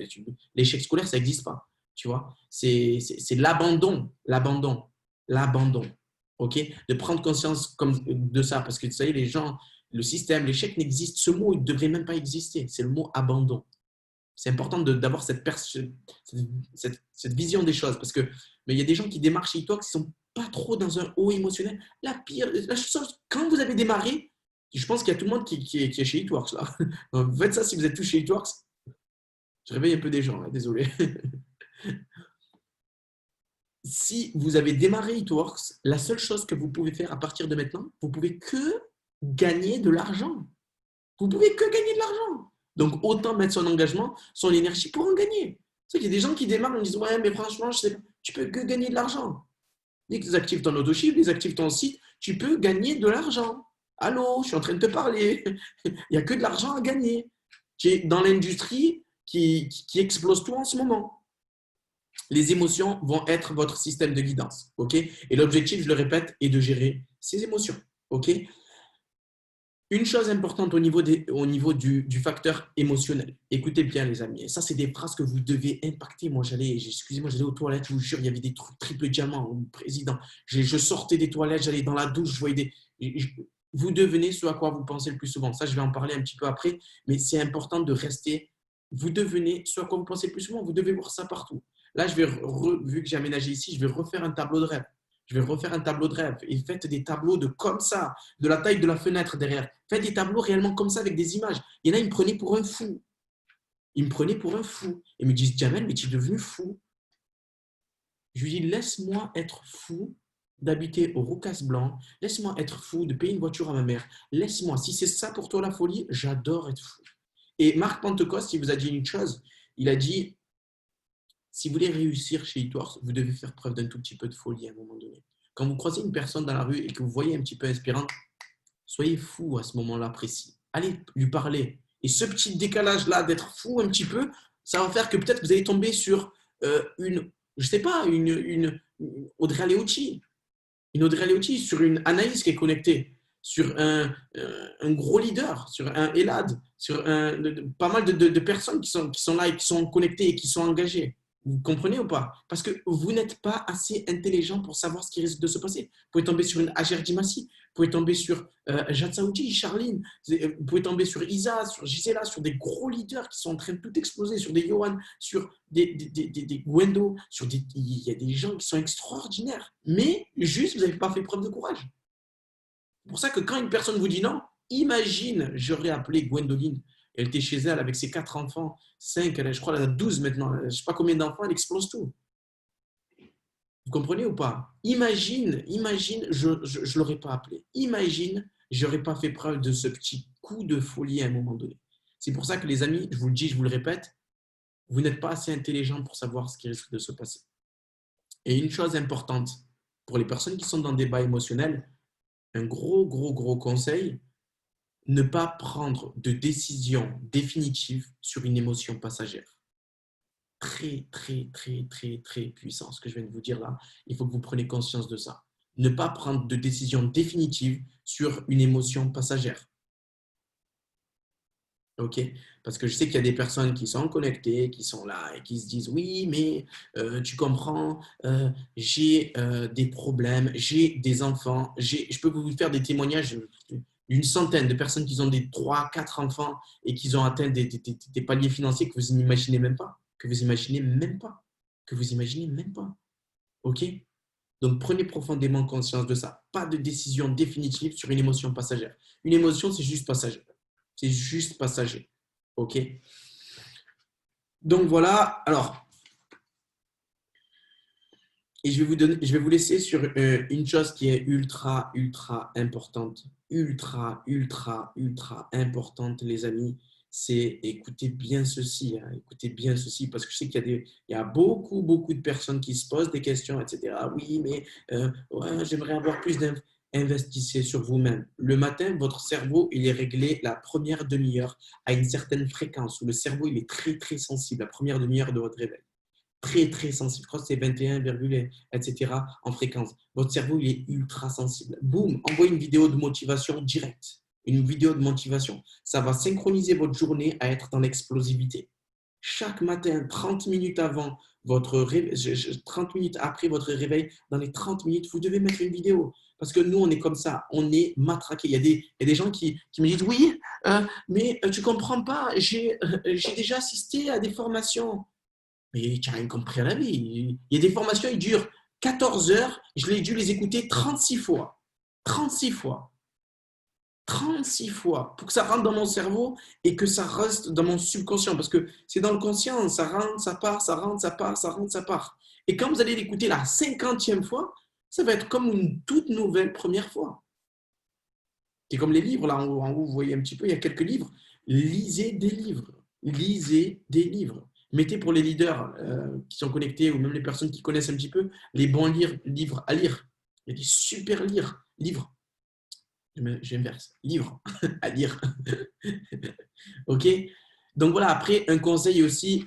L'échec scolaire, ça n'existe pas, tu vois. C'est l'abandon, l'abandon, l'abandon. OK? De prendre conscience comme de ça, parce que vous savez, les gens, le système, l'échec n'existe, ce mot, il ne devrait même pas exister. C'est le mot abandon. C'est important d'avoir cette vision des choses, parce que mais il y a des gens qui démarrent chez toi qui ne sont pas trop dans un haut émotionnel. La chose, quand vous avez démarré, je pense qu'il y a tout le monde qui est chez Eatworks là. Donc, faites ça si vous êtes tous chez Eatworks. Je réveille un peu des gens, là, désolé. Si vous avez démarré Eatworks, la seule chose que vous pouvez faire à partir de maintenant, vous pouvez que gagner de l'argent. Vous pouvez que gagner de l'argent. Donc, autant mettre son engagement, son énergie pour en gagner. Tu sais qu'il y a des gens qui démarrent et disent ouais, mais franchement, je sais pas, tu peux que gagner de l'argent. Dès que tu actives ton autochiffre, dès que tu actives ton site, tu peux gagner de l'argent. Allô, je suis en train de te parler. Il n'y a que de l'argent à gagner. Tu es dans l'industrie qui explose tout en ce moment. Les émotions vont être votre système de guidance. OK? Et l'objectif, je le répète, est de gérer ces émotions. OK? Une chose importante au niveau du facteur émotionnel. Écoutez bien, les amis. Et ça, c'est des phrases que vous devez impacter. Moi, excusez-moi, j'allais aux toilettes, je vous jure, il y avait des trucs triple diamant au président. Je sortais des toilettes, j'allais dans la douche, je voyais vous devenez ce à quoi vous pensez le plus souvent. Ça, je vais en parler un petit peu après, mais c'est important de rester. Vous devenez ce à quoi vous pensez le plus souvent. Vous devez voir ça partout. Là, vu que j'ai aménagé ici, je vais refaire un tableau de rêve. Je vais refaire un tableau de rêve et faites des tableaux de comme ça, de la taille de la fenêtre derrière. Faites des tableaux réellement comme ça avec des images. Il y en a, ils me prenaient pour un fou. Ils me prenaient pour un fou. Ils me disent, Jamel, mais tu es devenu fou. Je lui dis, laisse-moi être fou d'habiter au Roucas Blanc. Laisse-moi être fou de payer une voiture à ma mère. Laisse-moi. Si c'est ça pour toi la folie, j'adore être fou. Et Marc Pentecoste, il vous a dit une chose. Il a dit, si vous voulez réussir chez Eatworks, vous devez faire preuve d'un tout petit peu de folie à un moment donné. Quand vous croisez une personne dans la rue et que vous voyez un petit peu inspirante, soyez fou à ce moment-là précis. Allez lui parler. Et ce petit décalage-là d'être fou un petit peu, ça va faire que peut-être vous allez tomber sur je sais pas, une Audrey Aleotti. Une Audrey Aleotti, sur une Anaïs qui est connectée, sur un gros leader, sur un Elad, sur pas mal de personnes qui sont là et qui sont connectées et qui sont engagées. Vous comprenez ou pas? Parce que vous n'êtes pas assez intelligent pour savoir ce qui risque de se passer. Vous pouvez tomber sur une Hajer Dimassi, vous pouvez tomber sur Jad Saoudi, Charline, vous pouvez tomber sur Isa, sur Gisela, sur des gros leaders qui sont en train de tout exploser, sur des Johan, sur des Gwendo, il y a des gens qui sont extraordinaires. Mais juste, vous n'avez pas fait preuve de courage. C'est pour ça que quand une personne vous dit non, imagine, j'aurais appelé Gwendoline. Elle était chez elle avec ses 4 enfants, 5, je crois qu'elle a 12 maintenant. Je ne sais pas combien d'enfants, elle explose tout. Vous comprenez ou pas? Imagine, je ne l'aurais pas appelé. Imagine, je n'aurais pas fait preuve de ce petit coup de folie à un moment donné. C'est pour ça que les amis, je vous le dis, je vous le répète, vous n'êtes pas assez intelligent pour savoir ce qui risque de se passer. Et une chose importante, pour les personnes qui sont dans des débats émotionnels, un gros conseil, ne pas prendre de décision définitive sur une émotion passagère. Très puissant ce que je viens de vous dire là. Il faut que vous preniez conscience de ça. Ne pas prendre de décision définitive sur une émotion passagère. Ok? Parce que je sais qu'il y a des personnes qui sont connectées, qui sont là et qui se disent oui, mais tu comprends, j'ai des problèmes, j'ai des enfants, je peux vous faire des témoignages d'une centaine de personnes qui ont des 3, 4 enfants et qui ont atteint des paliers financiers que vous n'imaginez même pas, que vous imaginez même pas, que vous imaginez même pas. Ok? Donc prenez profondément conscience de ça. Pas de décision définitive sur une émotion passagère. Une émotion, c'est juste passager. C'est juste passager. OK? Donc voilà. Alors, et je vais vous laisser sur une chose qui est ultra importante. Ultra importante, les amis. C'est écoutez bien ceci. Hein, écoutez bien ceci, parce que je sais qu'il y a beaucoup de personnes qui se posent des questions, etc. Oui, mais ouais, j'aimerais avoir plus d'infos. Investissez sur vous-même. Le matin, votre cerveau, il est réglé la première demi-heure à une certaine fréquence où le cerveau, il est très sensible, la première demi-heure de votre réveil. Très sensible. Je crois que c'est 21, etc. en fréquence. Votre cerveau, il est ultra sensible. Boum, envoyez une vidéo de motivation directe. Une vidéo de motivation. Ça va synchroniser votre journée à être dans l'explosivité. Chaque matin, 30 minutes avant votre réveil, 30 minutes après votre réveil, dans les 30 minutes, vous devez mettre une vidéo. Parce que nous, on est comme ça, on est matraqués. Il y a des gens qui me disent oui, mais tu ne comprends pas, j'ai déjà assisté à des formations. Mais tu n'as rien compris à la vie. Il y a des formations, ils durent 14 heures. Je l'ai dû les écouter 36 fois. 36 fois. 36 fois pour que ça rentre dans mon cerveau et que ça reste dans mon subconscient. Parce que c'est dans le conscient, ça rentre, ça part, ça rentre, ça part, ça rentre, ça part. Et quand vous allez l'écouter la 50e fois, ça va être comme une toute nouvelle première fois. C'est comme les livres, là en haut, vous voyez un petit peu, il y a quelques livres. Lisez des livres. Lisez des livres. Mettez pour les leaders qui sont connectés ou même les personnes qui connaissent un petit peu les bons livres à lire. Il y a des super livres. J'inverse. Livres à lire. OK? Donc voilà, après, un conseil aussi,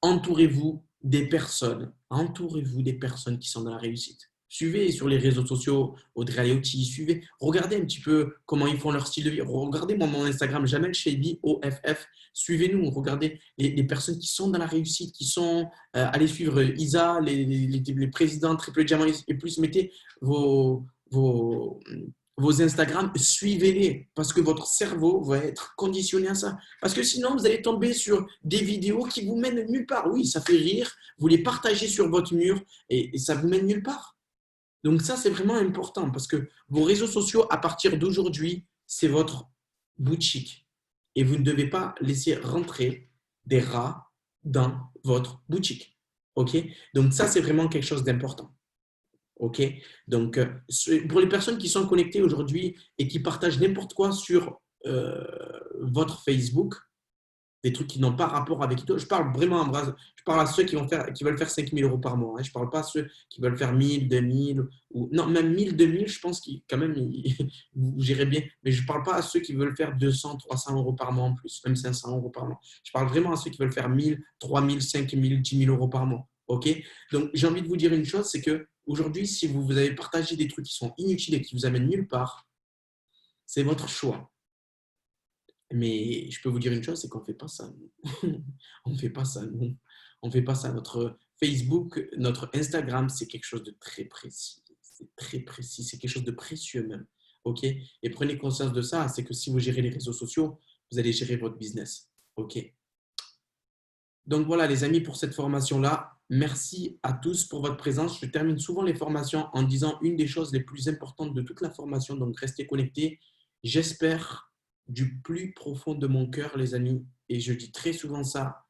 entourez-vous des personnes. Entourez-vous des personnes qui sont dans la réussite. Suivez sur les réseaux sociaux Audrey Aliotti, suivez, regardez un petit peu comment ils font leur style de vie. Regardez mon Instagram, Jamel Shaibi, OFF. Suivez-nous, regardez les personnes qui sont dans la réussite, qui sont. Allez suivre Isa, les présidents Triple Diamant et plus. Mettez vos, vos Instagram, suivez-les parce que votre cerveau va être conditionné à ça. Parce que sinon, vous allez tomber sur des vidéos qui vous mènent nulle part. Oui, ça fait rire, vous les partagez sur votre mur et ça vous mène nulle part. Donc ça, c'est vraiment important parce que vos réseaux sociaux, à partir d'aujourd'hui, c'est votre boutique. Et vous ne devez pas laisser rentrer des rats dans votre boutique. OK? Donc ça, c'est vraiment quelque chose d'important. OK? Donc, pour les personnes qui sont connectées aujourd'hui et qui partagent n'importe quoi sur votre Facebook, des trucs qui n'ont pas rapport avec toi, je parle vraiment je parle à ceux qui veulent faire 5 000 euros par mois. Hein. Je ne parle pas à ceux qui veulent faire 1 000, 2 000, ou non, même 1 000, 2 000, je pense quand même, vous gérez bien. Mais je ne parle pas à ceux qui veulent faire 200, 300 euros par mois en plus, même 500 euros par mois. Je parle vraiment à ceux qui veulent faire 1 000, 3 000, 5 000, 10 000 euros par mois. OK? Donc, j'ai envie de vous dire une chose, c'est qu'aujourd'hui, si vous avez partagé des trucs qui sont inutiles et qui vous amènent nulle part, c'est votre choix. Mais je peux vous dire une chose, c'est qu'on ne fait pas ça, nous. On ne fait pas ça, nous. On ne fait pas ça. Notre Facebook, notre Instagram, c'est quelque chose de très précis. C'est très précis. C'est quelque chose de précieux même. OK? Et prenez conscience de ça. C'est que si vous gérez les réseaux sociaux, vous allez gérer votre business. OK? Donc voilà, les amis, pour cette formation-là, merci à tous pour votre présence. Je termine souvent les formations en disant une des choses les plus importantes de toute la formation. Donc, restez connectés. J'espère du plus profond de mon cœur, les amis, et je dis très souvent ça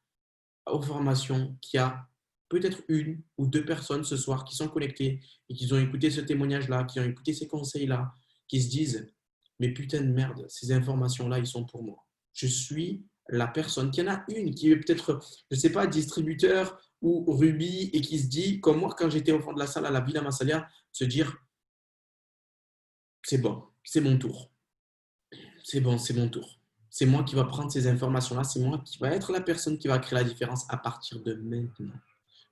aux formations, qu'il y a peut-être une ou deux personnes ce soir qui sont connectées et qui ont écouté ce témoignage-là, qui ont écouté ces conseils-là, qui se disent, mais putain de merde, ces informations-là, ils sont pour moi. Je suis la personne, qu'il y en a une qui est peut-être, je ne sais pas, distributeur ou Ruby et qui se dit, comme moi quand j'étais au fond de la salle à la Villa Massalia, se dire, c'est bon, c'est mon tour. C'est bon, c'est mon tour. C'est moi qui va prendre ces informations-là, c'est moi qui va être la personne qui va créer la différence à partir de maintenant.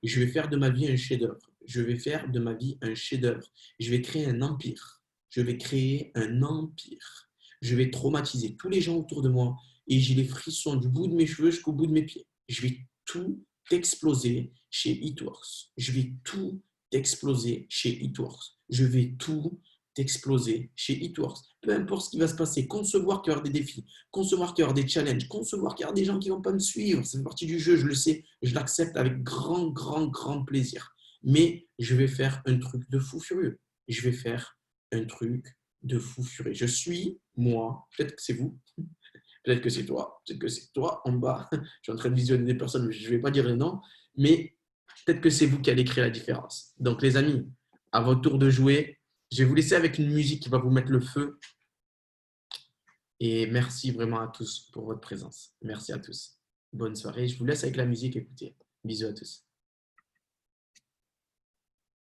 Je vais faire de ma vie un chef-d'œuvre. Je vais faire de ma vie un chef-d'œuvre. Je vais créer un empire. Je vais créer un empire. Je vais traumatiser tous les gens autour de moi et j'ai les frissons du bout de mes cheveux jusqu'au bout de mes pieds. Je vais tout exploser chez Eatworks. Je vais tout exploser chez Eatworks. Je vais tout exploser chez Eatworks. Peu importe ce qui va se passer, concevoir qu'il y aura des défis, concevoir qu'il y aura des challenges, concevoir qu'il y aura des gens qui ne vont pas me suivre. Ça fait partie du jeu, je le sais, je l'accepte avec grand, grand, grand plaisir. Mais je vais faire un truc de fou furieux. Je vais faire un truc de fou furieux. Je suis moi, peut-être que c'est vous, peut-être que c'est toi, peut-être que c'est toi en bas. Je suis en train de visionner des personnes, mais je ne vais pas dire les noms, mais peut-être que c'est vous qui allez créer la différence. Donc les amis, à votre tour de jouer, je vais vous laisser avec une musique qui va vous mettre le feu. Et merci vraiment à tous pour votre présence. Merci à tous. Bonne soirée. Je vous laisse avec la musique. Écoutez. Bisous à tous.